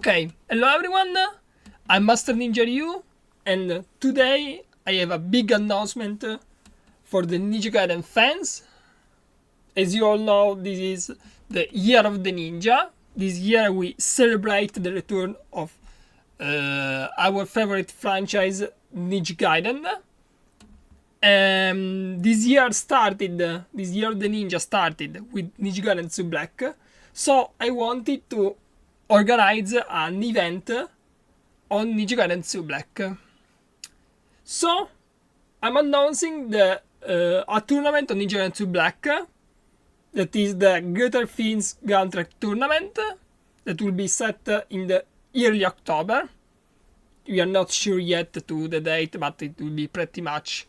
Okay, hello everyone, I'm Master Ninja Ryu, and today I have a big announcement for the Ninja Gaiden fans. As you all know, this is the Year of the Ninja. This year we celebrate the return of our favorite franchise, Ninja Gaiden. This year of the Ninja started with Ninja Gaiden 2 Black, so I wanted to organize an event on Ninja Gaiden 2 Black. So I'm announcing a tournament on Ninja Gaiden 2 Black, that is the Greater Fiends Gauntlet tournament, that will be set in the early October. We are not sure yet to the date, but it will be pretty much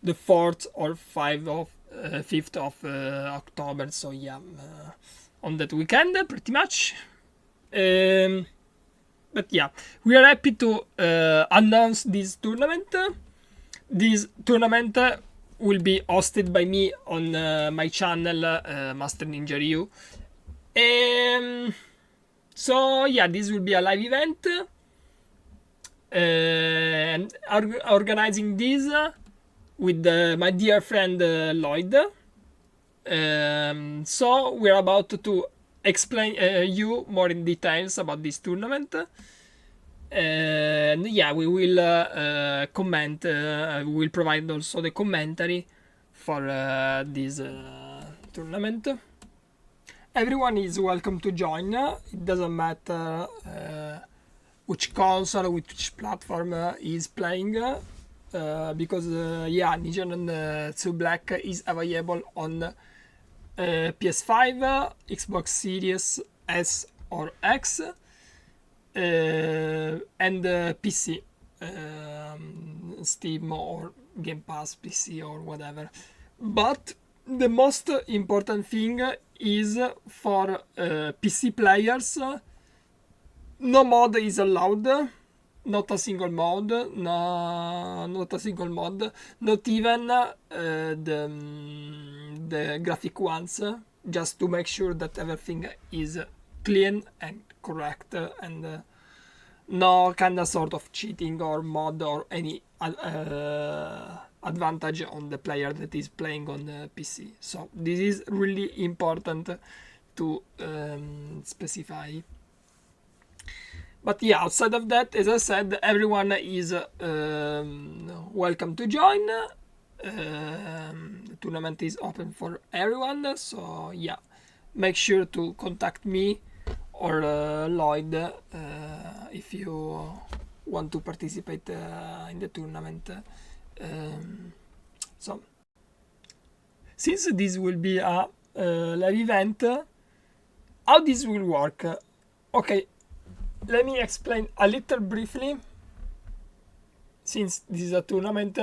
the 4th or 5th of October. So yeah, on that weekend, pretty much. But yeah, we are happy to announce this tournament. This tournament will be hosted by me on my channel, Master Ninja Ryu. So yeah, this will be a live event. And organizing this with my dear friend Lloyd. So we're about to explain you more in details about this tournament. And yeah, we will comment. We will provide also the commentary for this tournament. Everyone is welcome to join. It doesn't matter which console, which platform is playing, because yeah, Ninja Gaiden 2 Black is available on PS5, Xbox Series S or X, and PC, Steam or Game Pass PC or whatever. But the most important thing is for PC players. No mod is allowed, not a single mod, not a single mod, not even the graphic ones, just to make sure that everything is clean and correct, and no kind of sort of cheating or mod or any advantage on the player that is playing on the PC. So this is really important to specify. But yeah, outside of that, as I said, everyone is welcome to join. The tournament is open for everyone, so yeah, make sure to contact me or Lloyd if you want to participate in the tournament. So, since this will be a live event, how this will work? Okay. Let me explain a little briefly, since this is a tournament,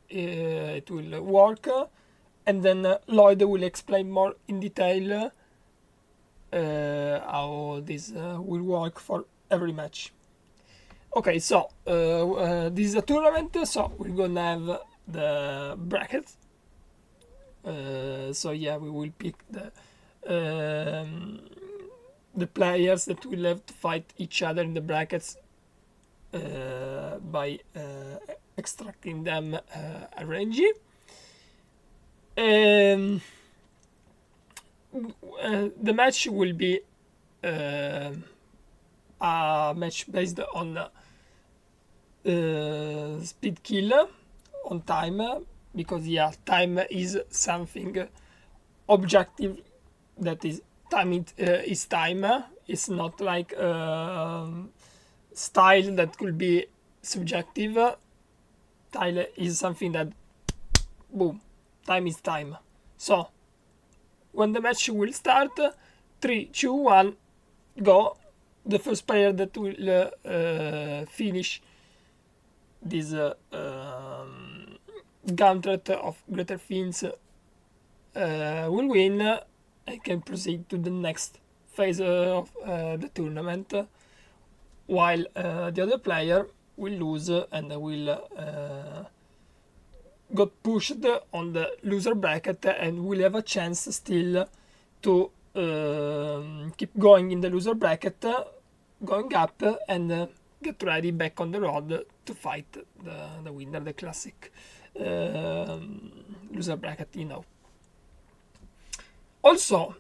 it will work, and then Lloyd will explain more in detail how this will work for every match. Okay, so this is a tournament, so we're gonna have the brackets. So yeah, we will pick the players that will have to fight each other in the brackets by extracting them RNG. The match will be a match based on speed kill, on time, because yeah, time is something objective, that is time is time. It's not like style that could be subjective. Style is something that, boom, time is time. So when the match will start, 3, 2, 1, go. The first player that will finish this Gauntlet of Greater Fiends will win. I can proceed to the next phase of the tournament, while the other player will lose and will got pushed on the loser bracket and will have a chance still to keep going in the loser bracket going up and get ready back on the road to fight the winner, the classic loser bracket, you know. Also,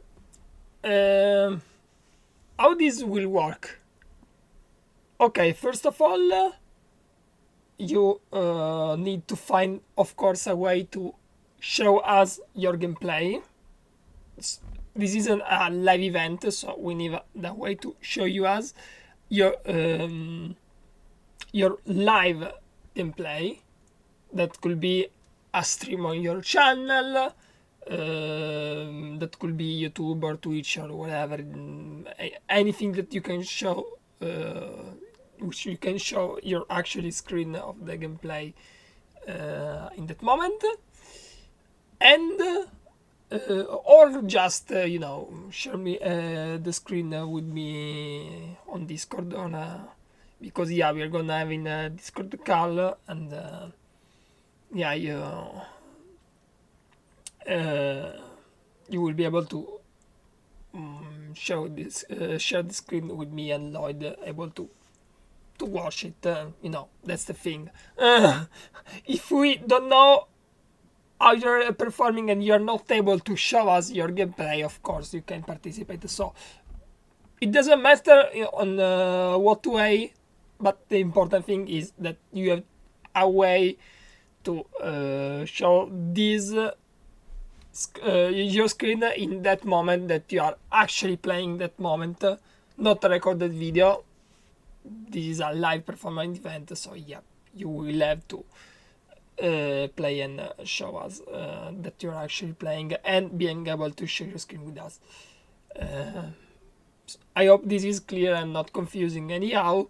how this will work? Okay, first of all, you need to find, of course, a way to show us your gameplay. This isn't a live event, so we need the way to show you us your live gameplay. That could be a stream on your channel, that could be YouTube or Twitch or whatever, anything that you can show, which you can show your actual screen of the gameplay in that moment, and or just you know, share me the screen with me on Discord because yeah, we are gonna have in a Discord call, and yeah, you will be able to share the screen with me, and Lloyd able to watch it. You know, that's the thing. If we don't know how you're performing and you're not able to show us your gameplay, of course you can participate. So it doesn't matter on what way, but the important thing is that you have a way to show this your screen in that moment that you are actually playing that moment, not a recorded video. This is a live performance event, so yeah, you will have to play and show us that you're actually playing and being able to share your screen with us. I hope this is clear and not confusing anyhow.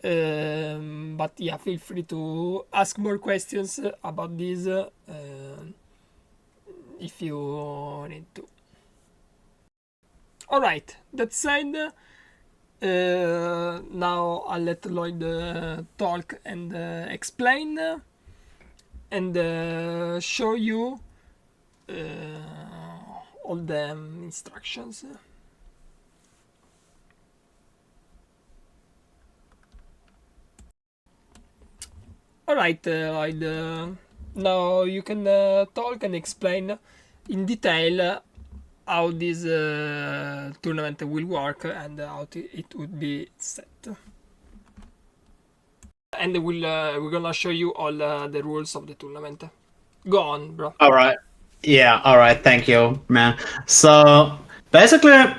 But yeah, feel free to ask more questions about this if you need to. Alright, that said, now I'll let Lloyd talk and explain and show you all the instructions. Alright, Lloyd, now you can talk and explain in detail how this tournament will work and how it would be set. And we're gonna show you all the rules of the tournament. Go on, bro. All right. Yeah. All right. Thank you, man. So basically,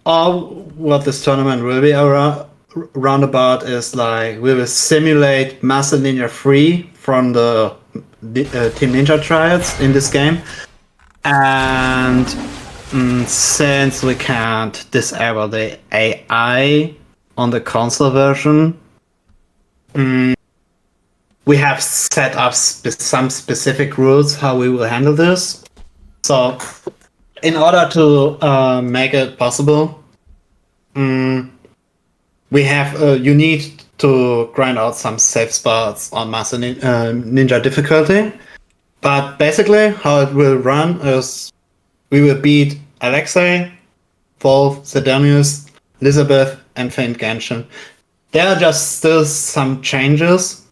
all what this tournament will be around roundabout is like we will simulate Master Ninja 3 from the Teamninja trials in this game, and since we can't disable the AI on the console version, we have set up some specific rules how we will handle this. So, in order to make it possible, we have you need to grind out some safe spots on Master Ninja difficulty. But basically, how it will run is we will beat Alexei, Volf, Zedonious, Elizabeth, and Fiend Genshin. There are just still some changes.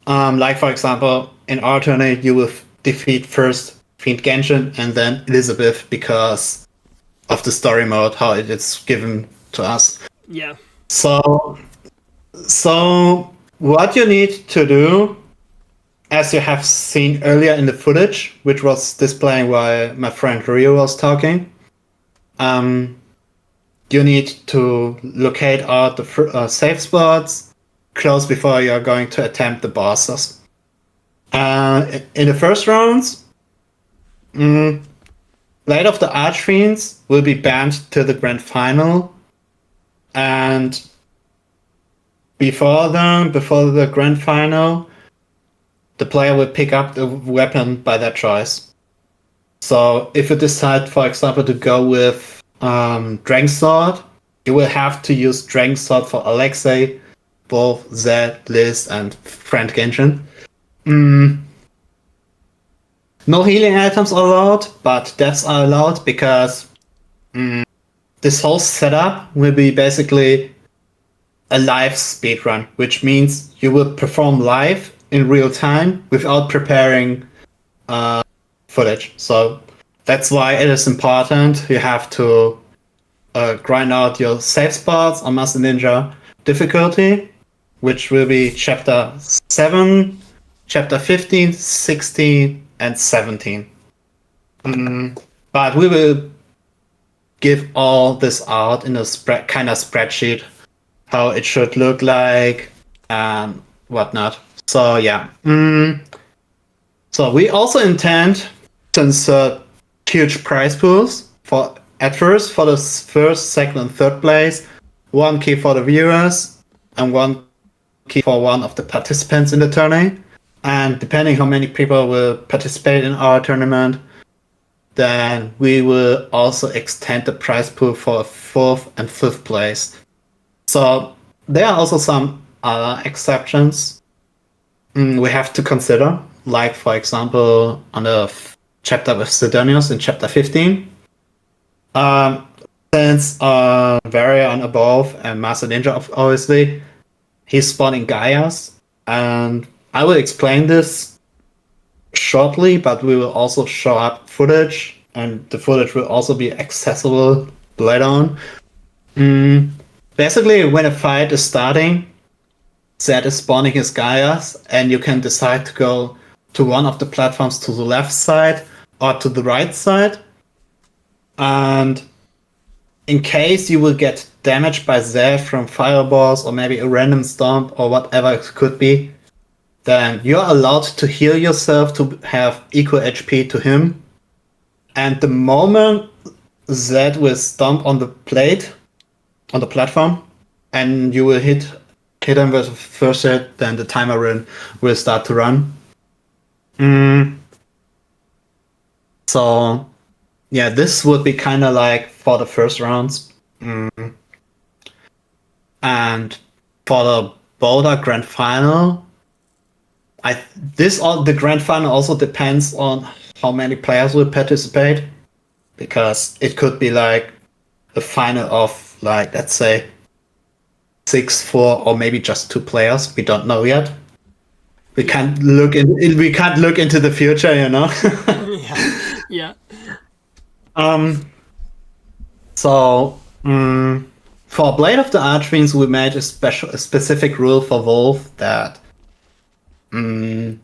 Like for example, in our tournament, you will defeat first Fiend Genshin and then Elizabeth because of the story mode, how it is given to us. Yeah. So what you need to do, as you have seen earlier in the footage, which was displaying while my friend Rio was talking, you need to locate out the safe spots close before you are going to attempt the bosses. In the first rounds, Light of the Archfiends will be banned to the grand final, and before the grand final, the player will pick up the weapon by their choice. So if you decide, for example, to go with Dragon Sword, you will have to use Dragon Sword for Alexei, Volf, Zed, Liz, and Friend Genshin. No healing items allowed, but deaths are allowed because this whole setup will be basically a live speedrun, which means you will perform live in real time without preparing footage. So that's why it is important. You have to grind out your save spots on Master Ninja difficulty, which will be chapter 7, chapter 15, 16, and 17. But we will give all this out in a kind of spreadsheet, how it should look like and whatnot. So yeah. So we also intend to insert huge prize pools for the first, second, and third place. 1 key for the viewers and 1 key for one of the participants in the tourney. And depending how many people will participate in our tournament, then we will also extend the prize pool for 4th and 5th place. So there are also some other exceptions we have to consider, like for example on the chapter with Zedonious in chapter 15. Since Varian above and Master Ninja obviously, he's spawning Gaias, and I will explain this shortly, but we will also show up footage, and the footage will also be accessible later on. Basically, when a fight is starting, Zed is spawning his Gaias, and you can decide to go to one of the platforms to the left side or to the right side. And in case you will get damaged by Zed from fireballs or maybe a random stomp or whatever it could be, then you're allowed to heal yourself to have equal HP to him. And the moment Zed will stomp on the plate, on the platform, and you will hit him with the first hit, then the timer will start to run. So yeah, this would be kind of like for the first rounds. And for the Boulder Grand Final, the Grand Final also depends on how many players will participate, because it could be like a final of like, let's say 6, 4, or maybe just 2 players. We don't know yet. We can't look into the future, you know. Yeah. So for Blade of the Archfiends, we made a specific rule for Volf that the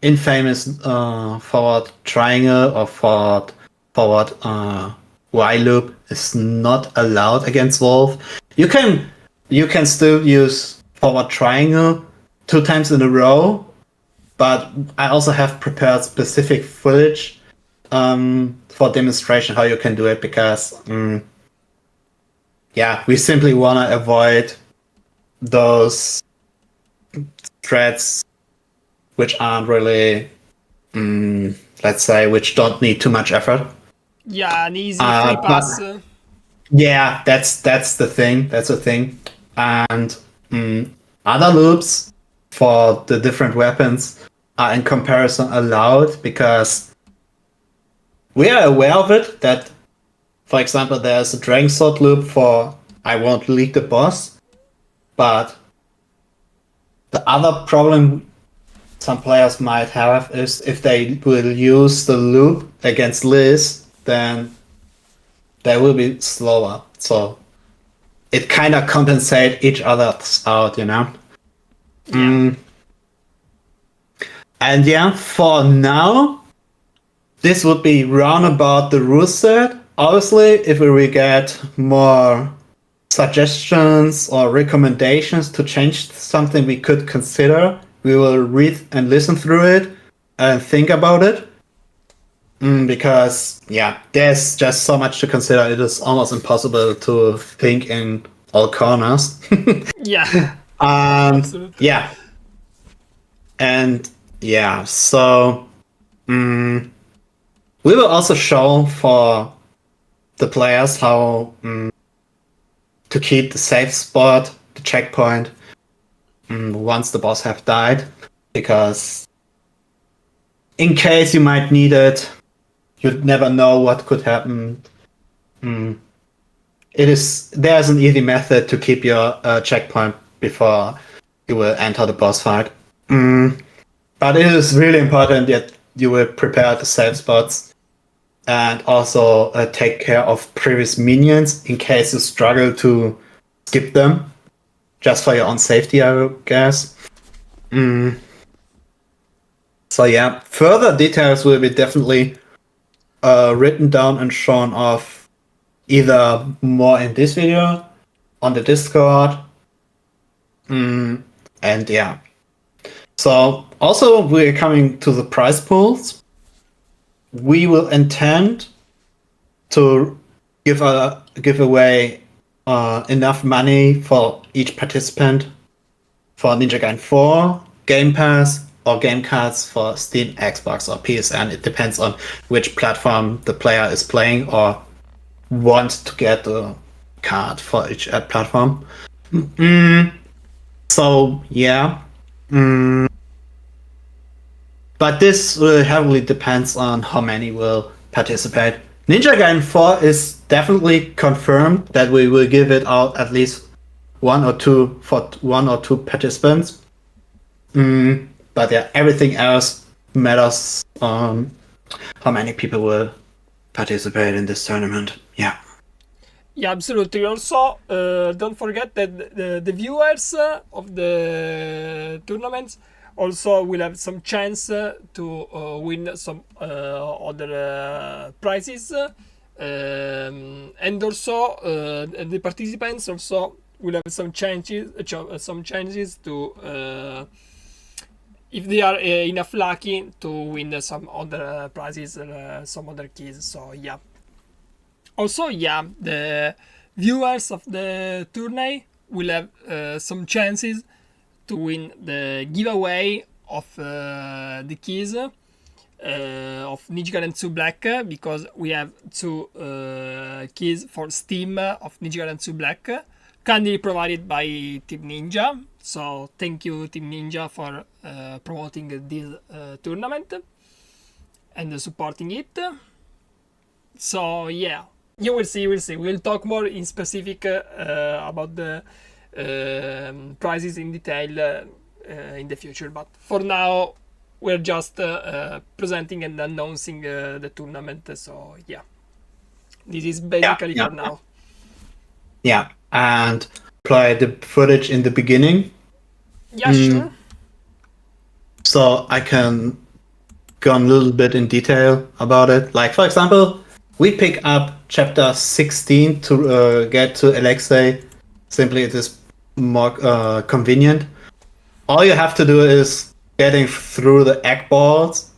infamous forward triangle or forward Y loop is not allowed against Volf. You can still use forward triangle 2 times in a row, but I also have prepared specific footage for demonstration how you can do it, because we simply want to avoid those threads which aren't really, let's say, which don't need too much effort. Yeah, an easy free pass. Yeah, that's the thing. That's the thing. And other loops for the different weapons are in comparison allowed, because we are aware of it, that, for example, there's a Dragon Sword loop for I won't leak the boss, but the other problem some players might have is if they will use the loop against Liz, then they will be slower. So it kind of compensate each other out, you know? And yeah, for now, this would be roundabout the rule set. Obviously, if we will get more suggestions or recommendations to change something, we could consider. We will read and listen through it and think about it. Because, there's just so much to consider. It is almost impossible to think in all corners. Yeah. And Absolutely. So we will also show for the players how to keep the safe spot, the checkpoint, once the boss have died, because in case you might need it, you'd never know what could happen there's an easy method to keep your checkpoint before you will enter the boss fight. But it is really important that you will prepare the save spots and also take care of previous minions in case you struggle to skip them, just for your own safety, I guess. So yeah, further details will be definitely written down and shown off either more in this video, on the Discord, and yeah. So also we're coming to the prize pools. We will intend to give away enough money for each participant for Ninja Gaiden 4, Game Pass, or game cards for Steam, Xbox, or PSN. It depends on which platform the player is playing or wants to get the card for each platform. So yeah. But this heavily depends on how many will participate. Ninja Gaiden 4 is definitely confirmed that we will give it out at least one or two participants. But yeah, everything else matters on how many people will participate in this tournament. Yeah. Yeah, absolutely. Also, don't forget that the viewers of the tournaments also will have some chance to win some other prizes. And also, the participants also will have some chances to, if they are enough lucky, to win some other prizes, some other keys. So yeah. Also, yeah, the viewers of the tourney will have some chances to win the giveaway of the keys of Ninja Gaiden 2 Black, because we have two keys for Steam of Ninja Gaiden 2 Black, kindly provided by Teamninja. So thank you, Teamninja, for promoting this tournament and supporting it. So yeah. You will see. We'll talk more in specific about the prizes in detail in the future. But for now, we're just presenting and announcing the tournament. So yeah, this is basically for now. Yeah, and play the footage in the beginning. Yeah, sure. So I can go a little bit in detail about it. Like, for example, we pick up chapter 16 to get to Alexei. Simply, it is more convenient. All you have to do is getting through the egg balls.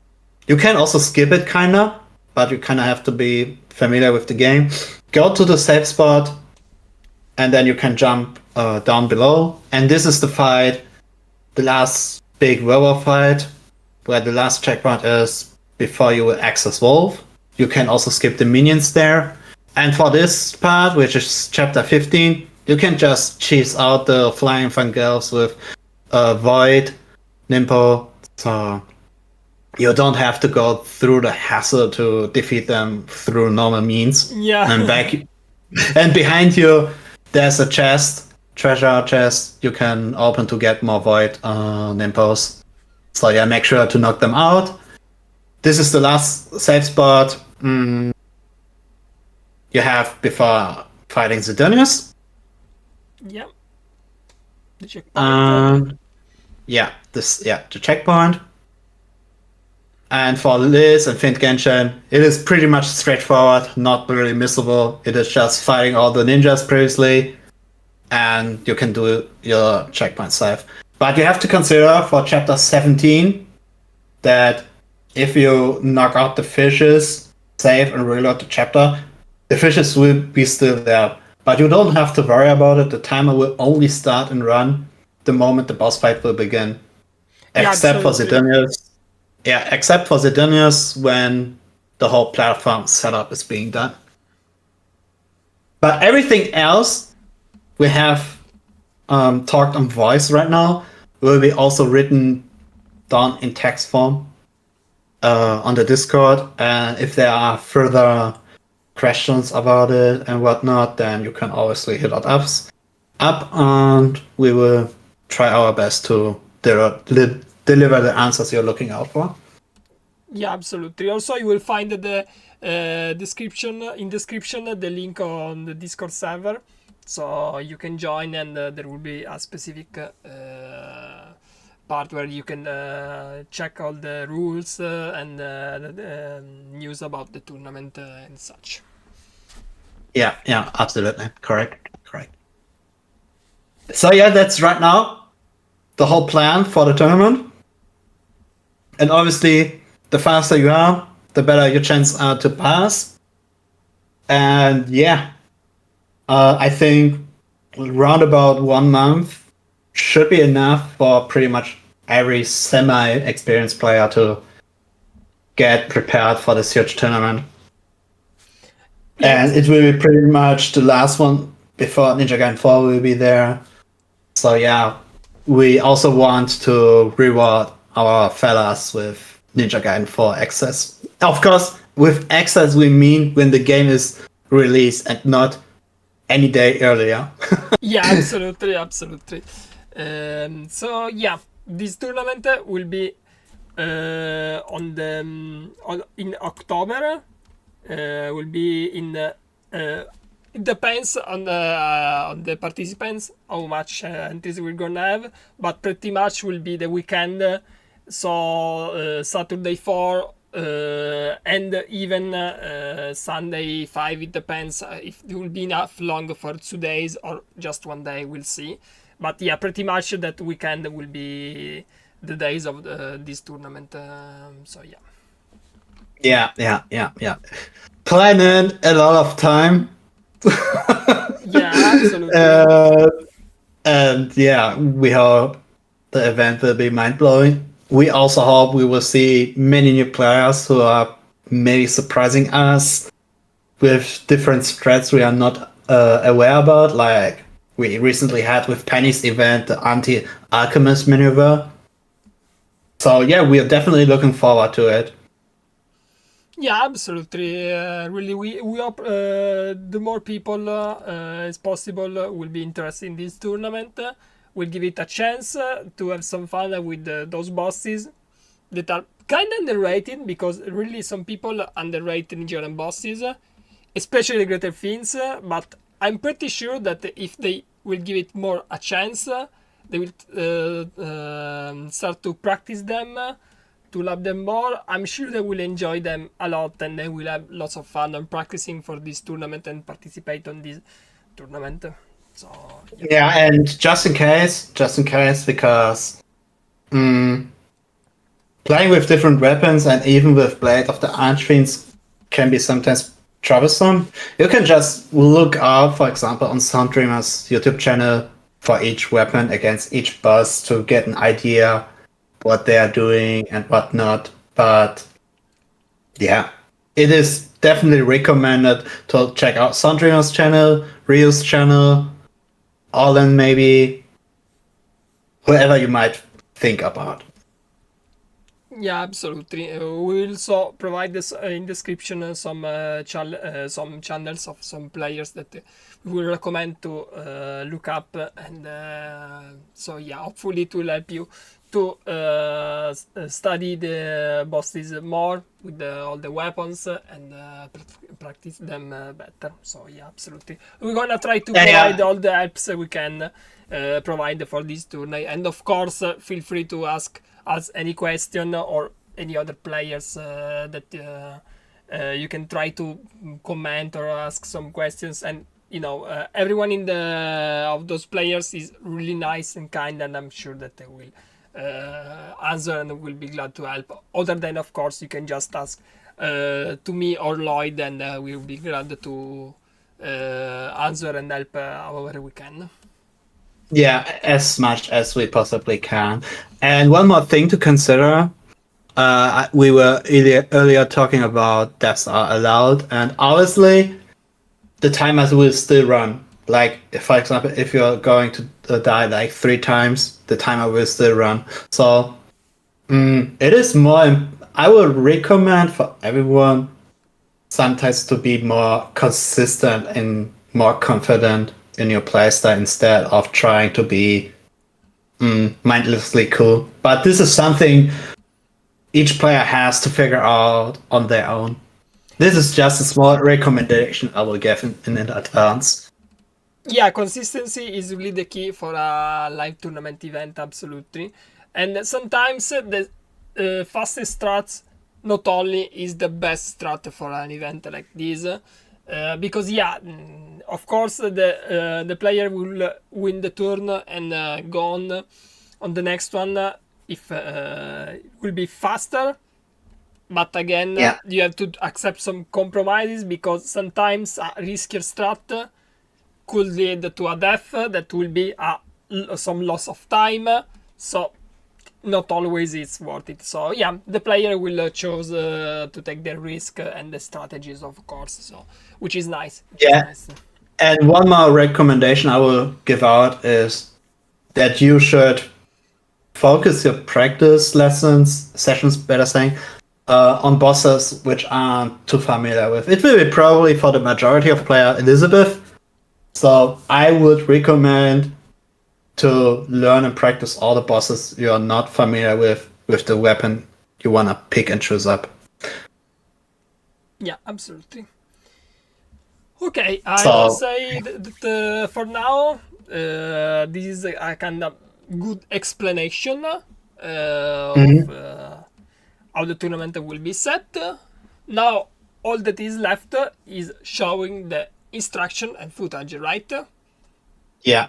You can also skip it, kinda, but you kinda have to be familiar with the game. Go to the save spot, and then you can jump down below. And this is the fight, the last big werewolf fight, where the last checkpoint is before you will access Volf. You can also skip the minions there. And for this part, which is chapter 15, you can just cheese out the flying fangirls with Void, Nimpo. So you don't have to go through the hassle to defeat them through normal means. Yeah. And behind you, there's a treasure chest you can open to get more Void Nimpos. So yeah, make sure to knock them out. This is the last save spot you have before fighting Zedonious. Yeah. The checkpoint. The checkpoint. And for Liz and Fiend Genshin, it is pretty much straightforward, not really missable. It is just fighting all the ninjas previously, and you can do your checkpoint save. But you have to consider for chapter 17 that if you knock out the fishes, save and reload the chapter, the fishes will be still there. But you don't have to worry about it. The timer will only start and run the moment the boss fight will begin. Except for Zedonious. Yeah, except for Zedonious when the whole platform setup is being done. But everything else we have talked on voice right now will be also written down in text form on the Discord. And if there are further questions about it and whatnot, then you can obviously hit us up, and we will try our best to deliver the answers you're looking out for. Yeah, absolutely. Also, you will find the description the link on the Discord server, so you can join, and there will be a specific part where you can check all the rules and the news about the tournament and such. Yeah, absolutely. Correct. So yeah, that's right now the whole plan for the tournament. And obviously, the faster you are, the better your chance are to pass. And yeah, I think round about 1 month should be enough for pretty much every semi-experienced player to get prepared for this huge tournament. And it will be pretty much the last one before Ninja Gaiden 4 will be there. So yeah, we also want to reward our fellas with Ninja Gaiden 4 access. Of course, with access we mean when the game is released and not any day earlier. Yeah, absolutely. So yeah, this tournament will be in October. Will be in. It depends on the participants how much entries we're gonna have, but pretty much will be the weekend. So Saturday 4 and even Sunday 5. It depends if it will be enough long for 2 days or just 1 day. We'll see. But yeah, pretty much that weekend will be the days of this tournament. So yeah. Yeah. Planning a lot of time. Yeah, absolutely. And yeah, we hope the event will be mind-blowing. We also hope we will see many new players who are maybe surprising us with different strats we are not aware about, like we recently had with Penny's event, the anti-alchemist maneuver. So yeah, we are definitely looking forward to it. Yeah, absolutely. Really, we hope the more people as possible will be interested in this tournament. We'll give it a chance to have some fun with those bosses that are kind of underrated, because really some people underrate Ninja Gaiden bosses, especially the Greater Fiends. But I'm pretty sure that if they will give it more a chance, they will start to practice them. To love them more. I'm sure they will enjoy them a lot, and they will have lots of fun on practicing for this tournament and participate on this tournament. So yeah, and just in case, because playing with different weapons and even with Blade of the Archfiends can be sometimes troublesome. You can just look out, for example, on Sounddreamer's YouTube channel for each weapon against each boss to get an idea what they are doing and whatnot. But yeah, it is definitely recommended to check out Sounddreamer's channel, Ryu's channel, Olin maybe, whoever you might think about. yeah, absolutely. We also provide this in description some channels of some players that we will recommend to look up, and so yeah, hopefully it will help you to study the bosses more with all the weapons and practice them better. So yeah, absolutely. We're gonna try to provide all the helps we can provide for this tournament, and of course, feel free to ask us any question or any other players that you can try to comment or ask some questions. And everyone in the of those players is really nice and kind, and I'm sure that they will answer and will be glad to help. Other than, of course, you can just ask to me or Lloyd, and we'll be glad to answer and help however we can. Yeah, as much as we possibly can. And one more thing to consider. We were earlier talking about deaths are allowed, and obviously the timers will still run. Like, for example, if you're going to die like 3 times, the timer will still run. So it is more. I would recommend for everyone sometimes to be more consistent and more confident in your playstyle instead of trying to be mindlessly cool. But this is something each player has to figure out on their own. This is just a small recommendation I will give in advance. Yeah, consistency is really the key for a live tournament event, absolutely. And sometimes the fastest strats not only is the best strat for an event like this, because of course the player will win the turn and go on the next one if it will be faster. But again, you have to accept some compromises because sometimes a riskier strat could lead to a death that will be some loss of time. So not always it's worth it. So yeah, the player will choose to take the risk and the strategies, of course. So which is nice. Nice. And one more recommendation I will give out is that you should focus your practice sessions, better saying, on bosses which aren't too familiar with. It will be probably for the majority of player Elizabeth. So I would recommend to learn and practice all the bosses you are not familiar with the weapon you want to pick and choose up. Yeah, absolutely. Okay, I will say that for now, this is a kind of good explanation of how the tournament will be set. Now, all that is left is showing the instruction and footage, right? Yeah.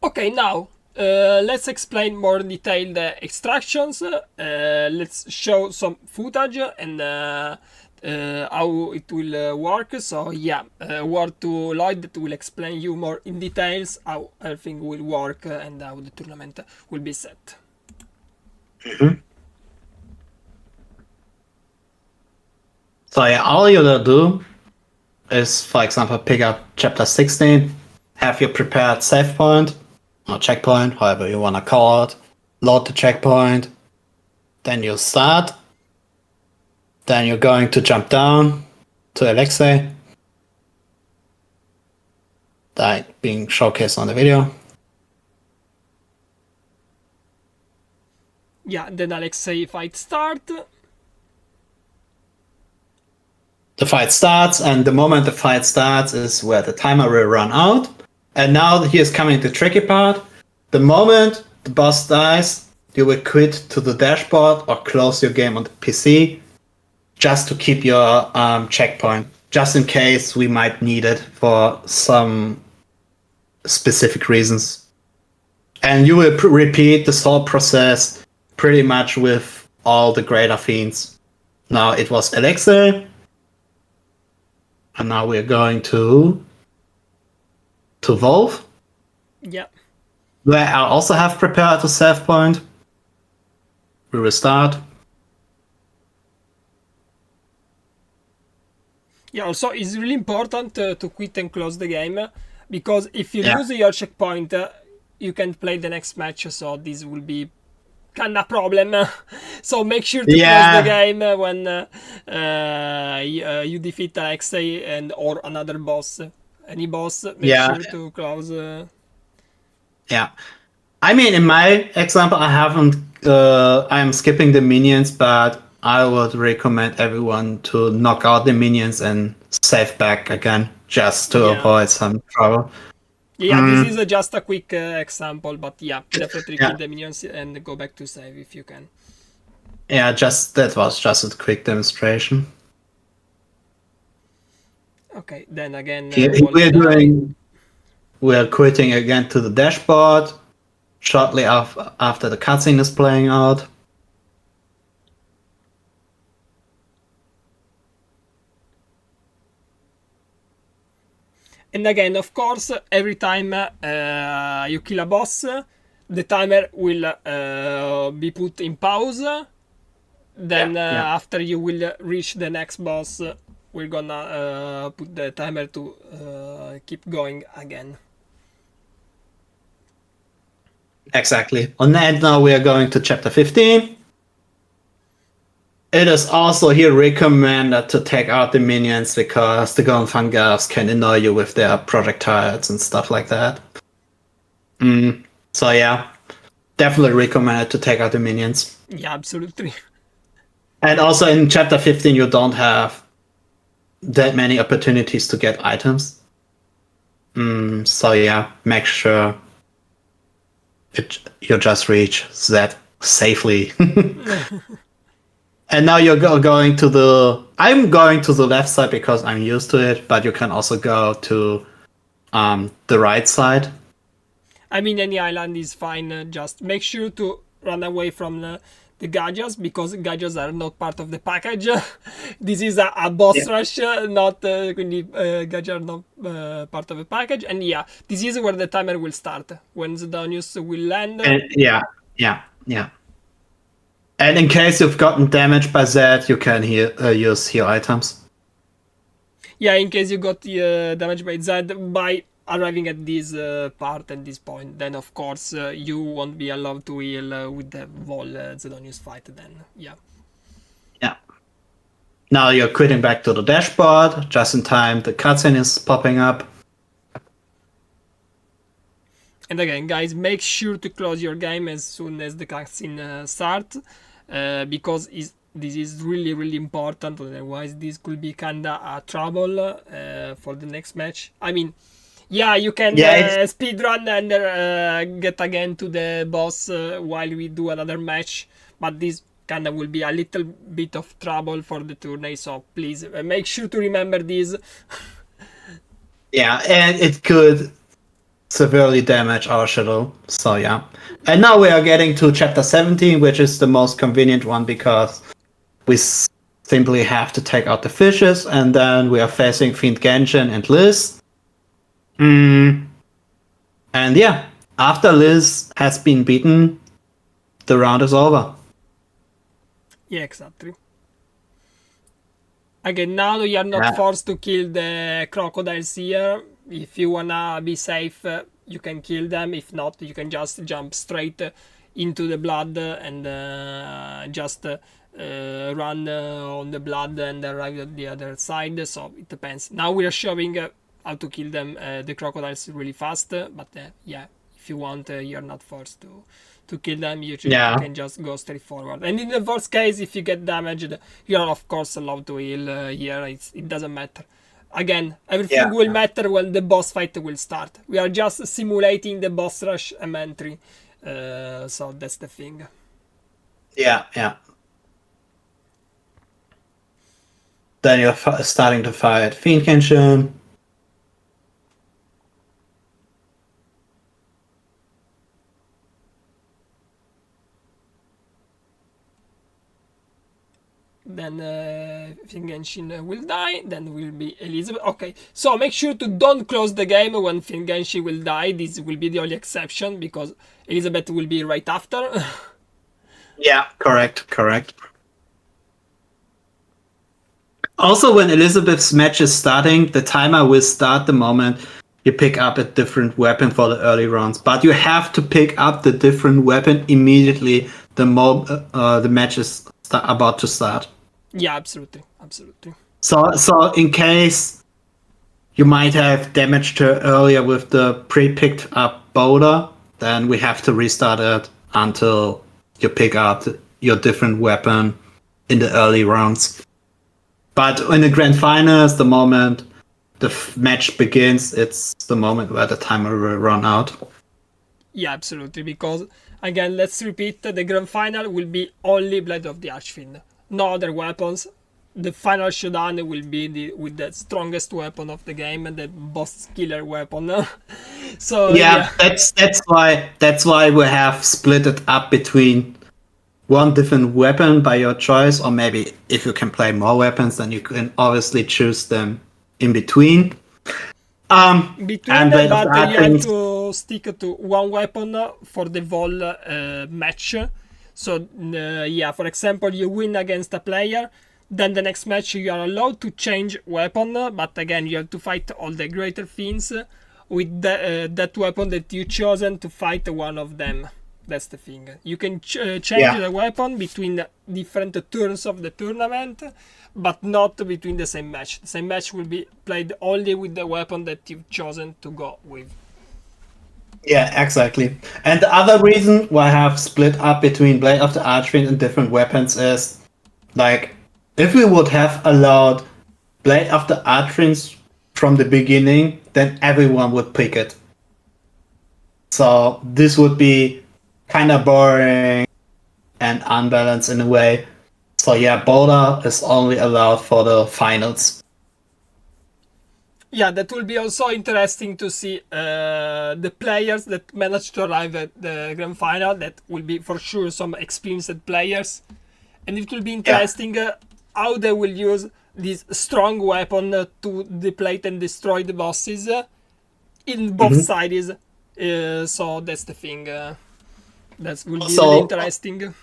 Okay, now let's explain more in detail the extractions. Let's show some footage and how it will work. So yeah, word to Lloyd that will explain you more in details how everything will work and how the tournament will be set. So yeah, all you gotta do is, for example, pick up chapter 16, have your prepared save point, or checkpoint, however you wanna call it, load the checkpoint, then you start, then you're going to jump down to Alexei, that being showcased on the video. Yeah, then Alexei fight start. The fight starts, and the moment the fight starts is where the timer will run out. And now here's coming the tricky part. The moment the boss dies, you will quit to the dashboard or close your game on the PC just to keep your checkpoint, just in case we might need it for some specific reasons. And you will repeat this whole process pretty much with all the greater fiends. Now it was Alexei. And now we're going to Volf. Yeah. Where I also have prepared a save point. We will start. Yeah, also it's really important to quit and close the game because if you lose your checkpoint, you can't play the next match. So this will be kind of problem. So make sure to close the game when you defeat Alexei and or another boss. Any boss, make sure to close. Yeah. I mean, in my example, I haven't. I'm skipping the minions, but I would recommend everyone to knock out the minions and save back again, just to avoid some trouble. Yeah, this is just a quick example, but yeah, definitely kill the minions and go back to save if you can. Yeah, that was just a quick demonstration. Okay, then again, we're quitting again to the dashboard shortly after the cutscene is playing out. And again, of course, every time you kill a boss, the timer will be put in pause. Then after you will reach the next boss, we're gonna put the timer to keep going again. Exactly. On that, now we are going to chapter 15. it is also here recommended to take out the minions because the Gonfangers can annoy you with their projectiles and stuff like that. So yeah, definitely recommended to take out the minions. Yeah, absolutely. And also in chapter 15, you don't have that many opportunities to get items. So yeah, make sure you just reach that safely. And now you're going to the... I'm going to the left side because I'm used to it, but you can also go to the right side. I mean, any island is fine. Just make sure to run away from the gadgets, because gadgets are not part of the package. This is a boss rush, not quindi gadgets are not part of the package. And yeah, this is where the timer will start, when Zedonious will land. And yeah. And in case you've gotten damaged by that, you can use heal items. Yeah, in case you got damaged by that by arriving at this part and this point, then of course you won't be allowed to heal with the Volf Zedonious fight then. Yeah. Now you're quitting back to the dashboard. Just in time, the cutscene is popping up. And again, guys, make sure to close your game as soon as the cutscene starts, because this is really, really important. Otherwise, this could be kinda a trouble for the next match. I mean, yeah, you can speedrun and get again to the boss while we do another match, but this kinda will be a little bit of trouble for the tourney, so please make sure to remember this. Yeah, and it could severely damage our shuttle, so yeah. And now we are getting to chapter 17, which is the most convenient one because we simply have to take out the fishes, and then we are facing Fiend Genshin and Liz. And yeah, after Liz has been beaten, the round is over. Yeah, exactly. Again, now you are not forced to kill the crocodiles here. If you wanna be safe, you can kill them. If not, you can just jump straight into the blood and just run on the blood and arrive at the other side. So it depends. Now we are showing how to kill them, the crocodiles, really fast. But yeah, if you want, you're not forced to kill them. You can just go straight forward. And in the worst case, if you get damaged, you are of course allowed to heal here. It doesn't matter. Again, everything will matter when the boss fight will start. We are just simulating the boss rush entry. So that's the thing. Yeah. Then you're starting to fight Fiend Genshin. Then Fiend Genshin will die, then will be Elizabeth. Okay, so make sure to don't close the game when Fiend Genshin will die. This will be the only exception, because Elizabeth will be right after. Yeah, correct. Also, when Elizabeth's match is starting, the timer will start the moment you pick up a different weapon for the early rounds. But you have to pick up the different weapon immediately the match is about to start. Yeah, absolutely. So in case you might have damaged her earlier with the pre-picked up boulder, then we have to restart it until you pick up your different weapon in the early rounds. But in the grand finals, the moment the match begins, it's the moment where the timer will run out. Yeah, absolutely. Because again, let's repeat, the grand final will be only Blade of the Archfiend. No other weapons. The final showdown will be with the strongest weapon of the game and the boss killer weapon. So that's why we have split it up between one different weapon by your choice, or maybe if you can play more weapons, then you can obviously choose them in between. But you have to stick to one weapon for the Volf match. So for example, you win against a player, then the next match you are allowed to change weapon, but again you have to fight all the greater fiends with that weapon that you chosen to fight one of them. That's the thing. You can change the weapon between the different turns of the tournament, but not between the same match. The same match will be played only with the weapon that you've chosen to go with. Yeah, exactly. And the other reason why I have split up between Blade of the Archfiend and different weapons is, like, if we would have allowed Blade of the Archfiend from the beginning, then everyone would pick it. So this would be kind of boring and unbalanced in a way. So yeah, Boulder is only allowed for the finals. Yeah, that will be also interesting to see the players that manage to arrive at the grand final. That will be for sure some experienced players, and it will be interesting how they will use this strong weapon to deplete and destroy the bosses in both sides. So that's the thing. That will be really interesting.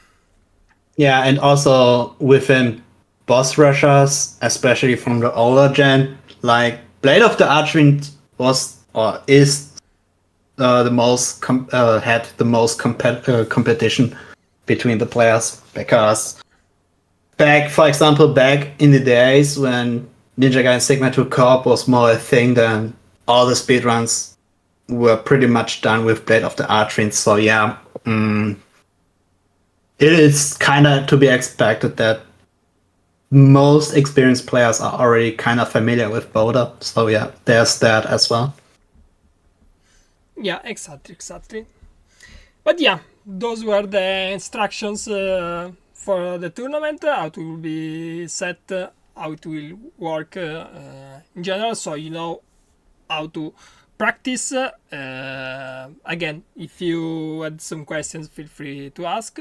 Yeah, and also within boss rushers, especially from the older gen, like Blade of the Archfiend was or is the most had the most competition between the players, because for example, back in the days when Ninja Gaiden Sigma 2 Co-op was more a thing, then all the speedruns were pretty much done with Blade of the Archfiend. So yeah, it is kind of to be expected that most experienced players are already kind of familiar with Boulder. So yeah, there's that as well. Yeah, exactly. But yeah, those were the instructions for the tournament, how it will be set, how it will work in general, so you know how to practice. Again, if you had some questions, feel free to ask.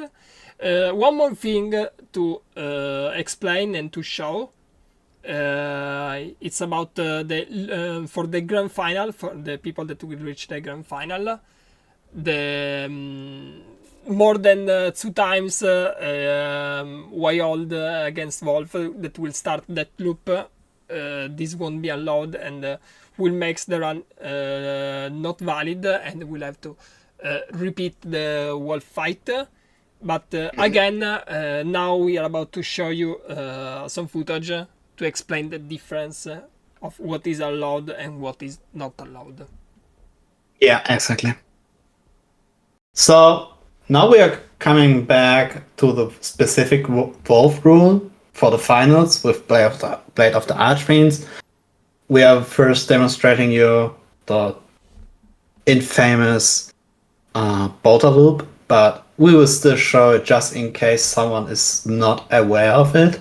One more thing to explain and to show. It's about the for the grand final, for the people that will reach the grand final, the more than 2 times Wild against Volf that will start that loop. This won't be allowed and will make the run not valid, and we'll have to repeat the Wolf fight. But again, now we are about to show you some footage to explain the difference of what is allowed and what is not allowed. Yeah, exactly. So now we are coming back to the specific Wolf rule for the finals with Blade of the Archfiends. We are first demonstrating you the infamous Bolter loop, but we will still show it just in case someone is not aware of it.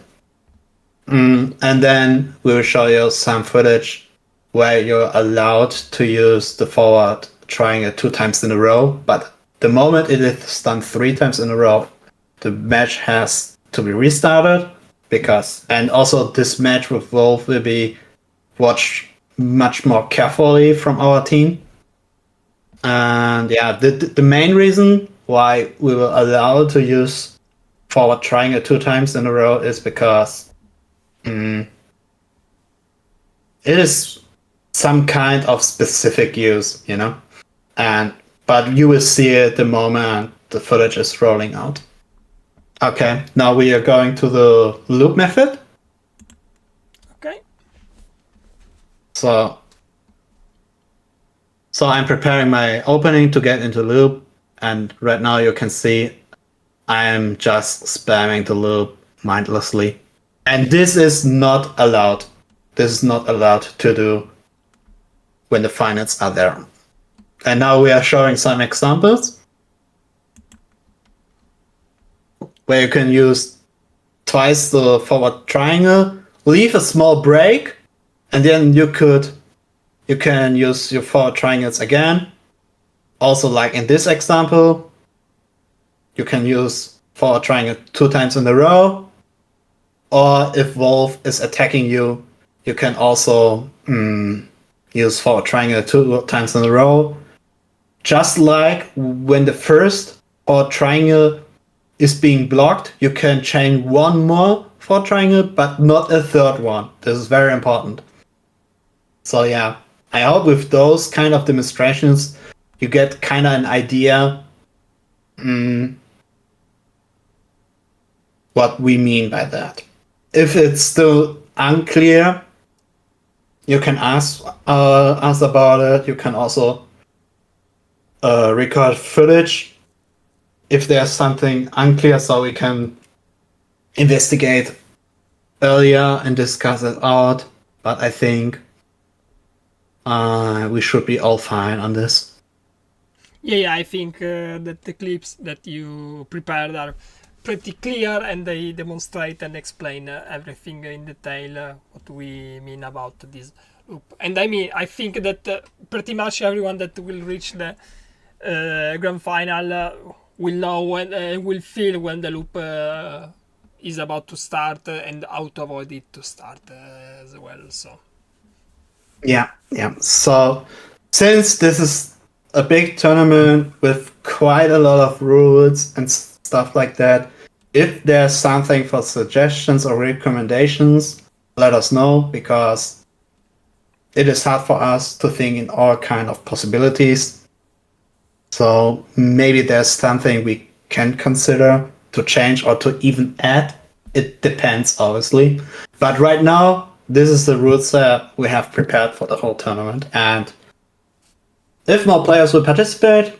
And then we will show you some footage where you're allowed to use the forward triangle 2 times in a row, but the moment it is done 3 times in a row, the match has to be restarted, and also this match with Volf will be watched much more carefully from our team. And yeah, the main reason why we were allowed to use forward triangle 2 times in a row is because it is some kind of specific use, you know, but you will see it the moment the footage is rolling out. Okay, now we are going to the loop method. Okay. So I'm preparing my opening to get into loop, and right now you can see I am just spamming the loop mindlessly. And this is not allowed. This is not allowed to do when the finals are there. And now we are showing some examples where you can use twice the forward triangle, leave a small break, and then you can use your forward triangles again. Also, like in this example, you can use forward triangle 2 times in a row. Or if Volf is attacking you, you can also use forward triangle 2 times in a row. Just like when the first forward triangle is being blocked, you can chain one more forward triangle, but not a third one. This is very important. So yeah, I hope with those kind of demonstrations, you get kind of an idea what we mean by that. If it's still unclear, you can ask us about it. You can also record footage if there's something unclear, so we can investigate earlier and discuss it out. But I think we should be all fine on this. Yeah, I think that the clips that you prepared are pretty clear and they demonstrate and explain everything in detail what we mean about this loop. And I mean, I think that pretty much everyone that will reach the grand final will know when, will feel when the loop is about to start and how to avoid it to start as well. So yeah. So since this is a big tournament with quite a lot of rules and stuff like that, if there's something for suggestions or recommendations, let us know, because it is hard for us to think in all kind of possibilities. So maybe there's something we can consider to change or to even add. It depends, obviously. But right now, this is the rules that we have prepared for the whole tournament. And if more players will participate,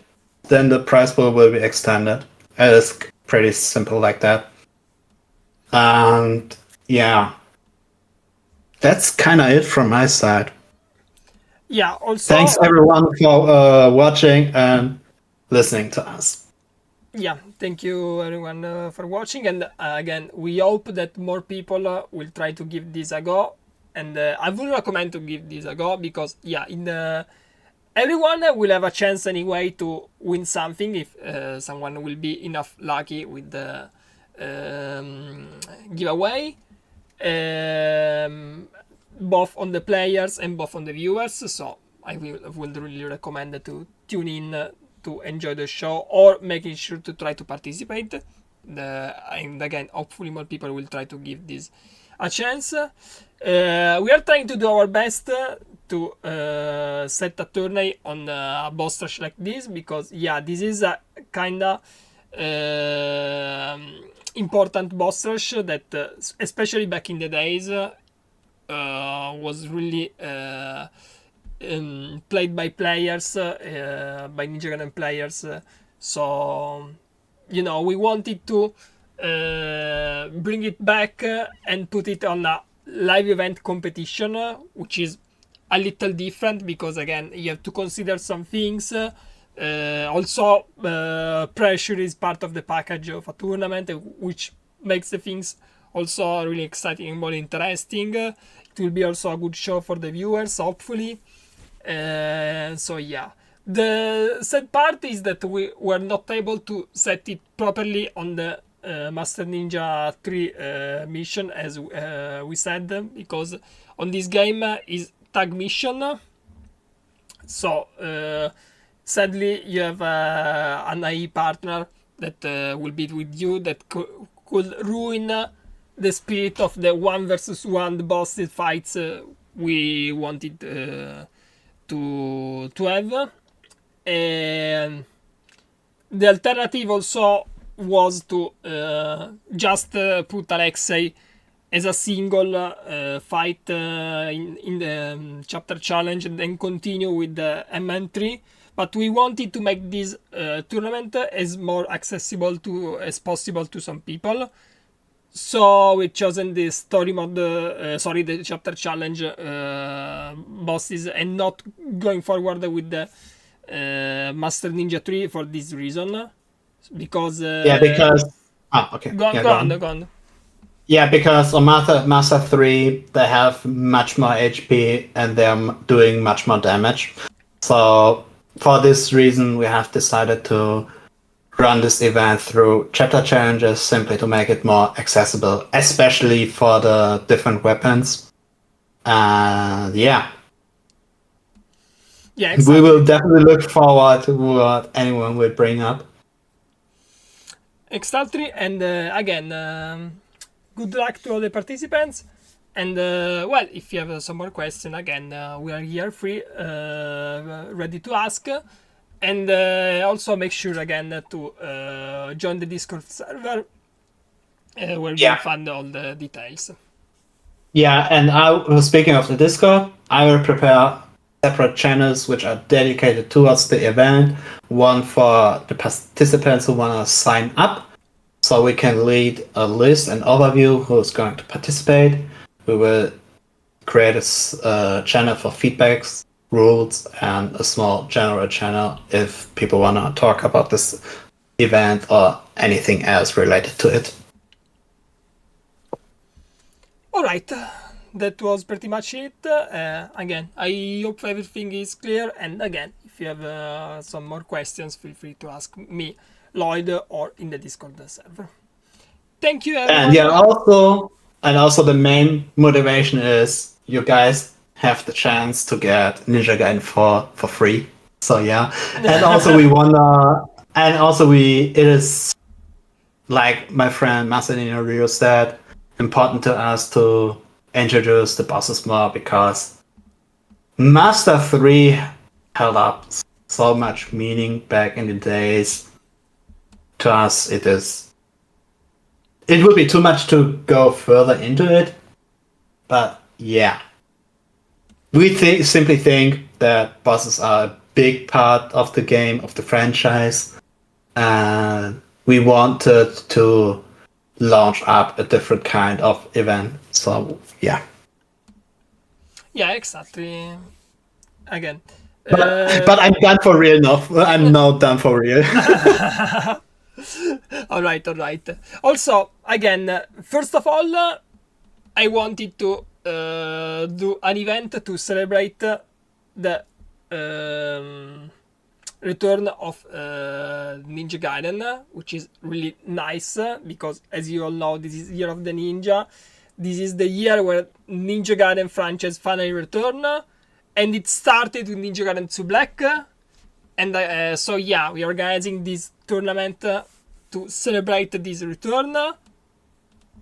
then the prize pool will be extended. It's pretty simple like that. And yeah, that's kind of it from my side. yeah, also Thanks everyone for watching and listening to us. yeah, thank you everyone for watching, and again, we hope that more people will try to give this a go, and I would recommend to give this a go, because yeah, in the everyone will have a chance anyway to win something if someone will be enough lucky with the giveaway, both on the players and both on the viewers. So I would really recommend to tune in to enjoy the show, or making sure to try to participate. And again, hopefully more people will try to give this a chance. We are trying to do our best to set a tourney on a boss rush like this, because yeah, this is a kinda important boss rush that especially back in the days was really played by players, by Ninja Gaiden players. So you know, we wanted to bring it back and put it on a live event competition, which is a little different, because again, you have to consider some things. Also, pressure is part of the package of a tournament, which makes the things also really exciting and more interesting. It will be also a good show for the viewers, hopefully. So yeah, the sad part is that we were not able to set it properly on the Master Ninja 3 mission, as we said, because on this game is tag mission. So sadly, you have an AI partner that will be with you that could ruin the spirit of the 1 versus 1 boss fights we wanted to have. And the alternative also was to just put Alexei as a single fight in the chapter challenge, and then continue with the MN3. But we wanted to make this tournament as more accessible to as possible to some people. So we chosen the story mode, the chapter challenge bosses, and not going forward with the Master Ninja 3 for this reason. Because okay. Go on. Yeah, because on Master 3 they have much more HP and they're doing much more damage. So for this reason, we have decided to run this event through chapter challenges, simply to make it more accessible, especially for the different weapons. Yeah, exactly. We will definitely look forward to what anyone will bring up. Exactly, and again, good luck to all the participants. And well, if you have some more questions, again, we are here free, ready to ask. And also make sure again to join the Discord server where you'll find all the details. Yeah, and speaking of the Discord, I will prepare separate channels which are dedicated towards the event. One for the participants who want to sign up, so we can lead a list and overview who's going to participate. We will create a channel for feedbacks, rules, and a small general channel if people want to talk about this event or anything else related to it. Alright, that was pretty much it. Again, I hope everything is clear, and again, if you have some more questions, feel free to ask me, Lloyd, or in the Discord server. Thank you, everyone. And yeah, also the main motivation is you guys have the chance to get Ninja Gaiden for free. So yeah, and also it is, like my friend Masanino Rio said, important to us to introduce the bosses more, because Master 3 held up so much meaning back in the days. To us, it would be too much to go further into it, but yeah. We simply think that bosses are a big part of the game, of the franchise, and we wanted to launch up a different kind of event. So yeah. Yeah, exactly. Again. But I'm done for real now. I'm now done for real. Alright. Also, again, first of all, I wanted to do an event to celebrate the return of Ninja Gaiden, which is really nice because, as you all know, this is Year of the Ninja. This is the year where Ninja Gaiden franchise finally returned, and it started with Ninja Gaiden 2 Black. And so yeah, we are organizing this tournament to celebrate this return.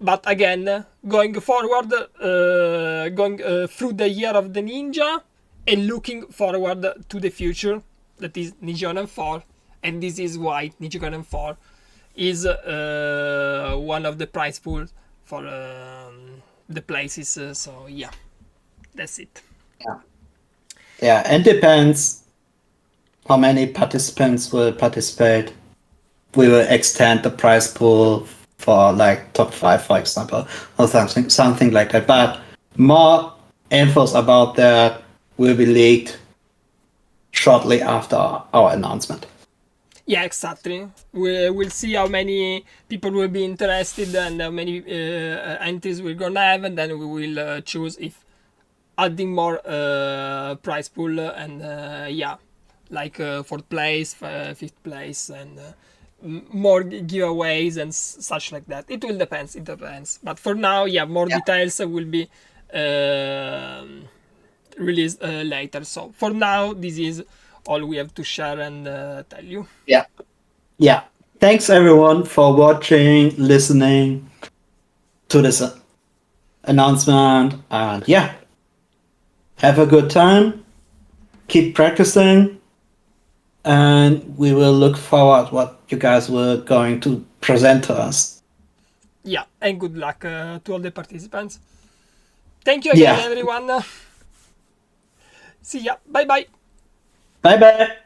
But again, going forward, going through the Year of the Ninja and looking forward to the future, that is Ninja Gaiden 4, and this is why Ninja Gaiden 4 is one of the prize pools for the places. So yeah, that's it. Yeah, and depends how many participants will participate. We will extend the prize pool for like top 5, for example, or something like that. But more infos about that will be leaked shortly after our announcement. Yeah, exactly. We'll see how many people will be interested and how many entries we're gonna have, and then we will choose if adding more prize pool and yeah, like 4th place, 5th place, and more giveaways and such like that. It will depends. It depends. But for now, yeah, more details will be released later. So for now, this is all we have to share and tell you. Yeah. Thanks everyone for watching, listening to this announcement, and yeah, have a good time. Keep practicing, and we will look forward what you guys were going to present to us. Yeah, and good luck to all the participants. Thank you again, everyone. See ya. Bye bye. Bye bye.